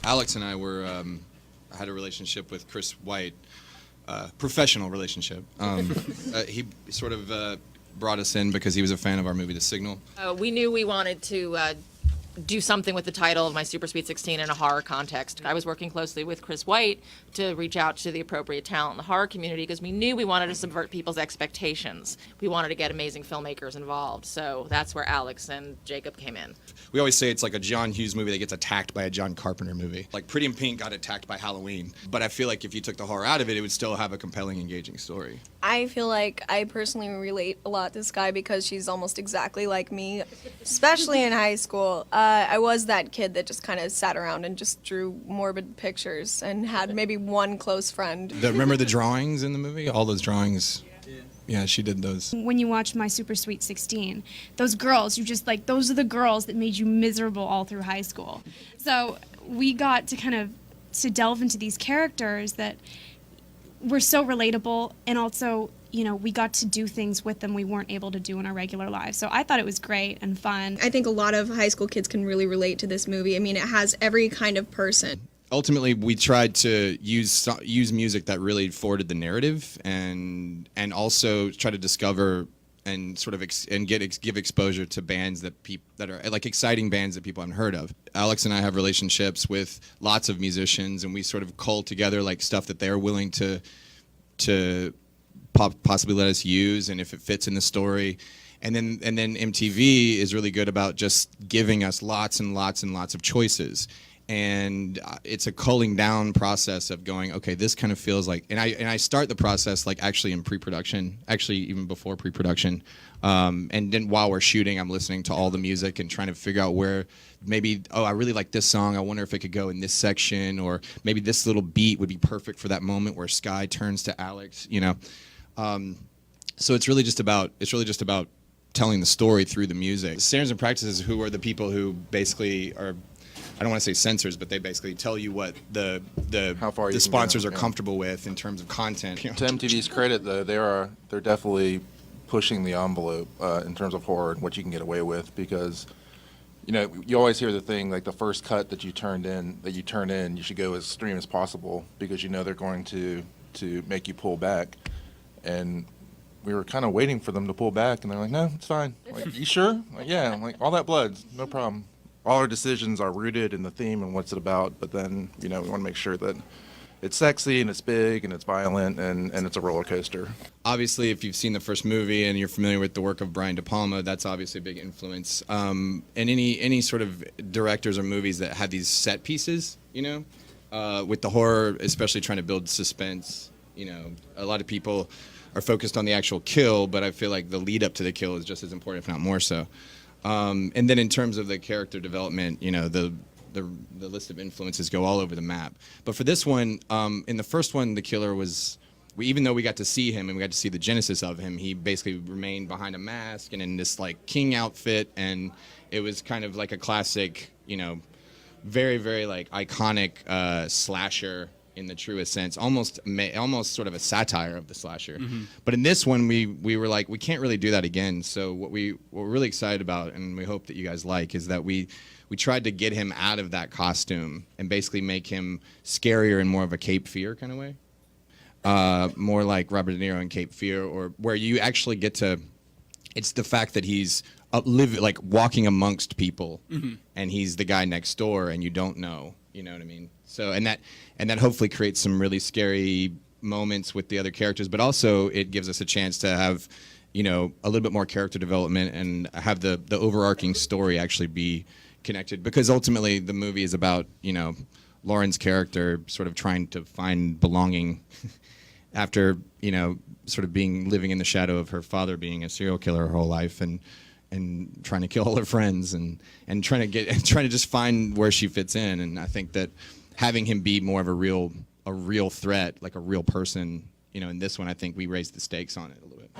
Alex and I had a relationship with Chris White, professional relationship. He sort of brought us in because he was a fan of our movie, The Signal. We knew we wanted to do something with the title of My Super Sweet 16 in a horror context. I was working closely with Chris White to reach out to the appropriate talent in the horror community because we knew we wanted to subvert people's expectations. We wanted to get amazing filmmakers involved. So that's where Alex and Jacob came in. We always say it's like a John Hughes movie that gets attacked by a John Carpenter movie. Like Pretty in Pink got attacked by Halloween. But I feel like if you took the horror out of it, it would still have a compelling, engaging story. I feel like I personally relate a lot to Sky because she's almost exactly like me, especially in high school. I was that kid that just kind of sat around and just drew morbid pictures and had maybe one close friend. Remember the drawings in the movie? All those drawings. Yeah, she did those. When you watch My Super Sweet 16, those girls, those are the girls that made you miserable all through high school. So we got to delve into these characters that were so relatable, and also, we got to do things with them we weren't able to do in our regular lives. So I thought it was great and fun. I think a lot of high school kids can really relate to this movie. I mean, it has every kind of person. Ultimately, we tried to use music that really forwarded the narrative, and also try to discover and sort of give exposure to bands that are like exciting bands that people haven't heard of. Alex and I have relationships with lots of musicians, and we sort of cull together like stuff that they're willing to possibly let us use, and if it fits in the story. And then MTV is really good about just giving us lots and lots and lots of choices. And it's a culling down process of going, okay, this kind of feels like, and I start the process like actually in pre-production, actually even before pre-production, and then while we're shooting, I'm listening to all the music and trying to figure out where maybe, I really like this song, I wonder if it could go in this section, or maybe this little beat would be perfect for that moment where Sky turns to Alex, So it's really just about telling the story through the music. Standards and practices, who are the people who basically are, I don't want to say censors, but they basically tell you what the sponsors are comfortable with in terms of content. To MTV's credit, though, they're definitely pushing the envelope in terms of horror and what you can get away with, because you always hear the thing like the first cut that you turn in, you should go as extreme as possible because they're going to make you pull back, and we were kind of waiting for them to pull back, and they're like, no, it's fine. Like, you sure? Like, yeah. I'm like, all that blood, no problem. All our decisions are rooted in the theme and what's it about, but then, we want to make sure that it's sexy and it's big and it's violent and it's a roller coaster. Obviously, if you've seen the first movie and you're familiar with the work of Brian De Palma, that's obviously a big influence. And any sort of directors or movies that have these set pieces, with the horror, especially trying to build suspense, a lot of people are focused on the actual kill, but I feel like the lead up to the kill is just as important, if not more so. And then in terms of the character development, the list of influences go all over the map. But for this one, in the first one, the killer was, even though we got to see him and we got to see the genesis of him, he basically remained behind a mask and in this like king outfit, and it was kind of like a classic, very, very like iconic slasher in the truest sense, almost sort of a satire of the slasher. Mm-hmm. But in this one, we were like, we can't really do that again. So what we're really excited about, and we hope that you guys like, is that we tried to get him out of that costume and basically make him scarier in more of a Cape Fear kind of way. More like Robert De Niro in Cape Fear, or where you actually get to, it's the fact that he's like walking amongst people, mm-hmm. and he's the guy next door and you don't know, you know what I mean? So, and that hopefully creates some really scary moments with the other characters, but also it gives us a chance to have, a little bit more character development and have the overarching story actually be connected, because ultimately the movie is about, Lauren's character sort of trying to find belonging after, sort of living in the shadow of her father being a serial killer her whole life, and trying to kill all her friends, and trying to just find where she fits in. And I think that having him be more of a real threat, like a real person, in this one, I think we raised the stakes on it a little bit.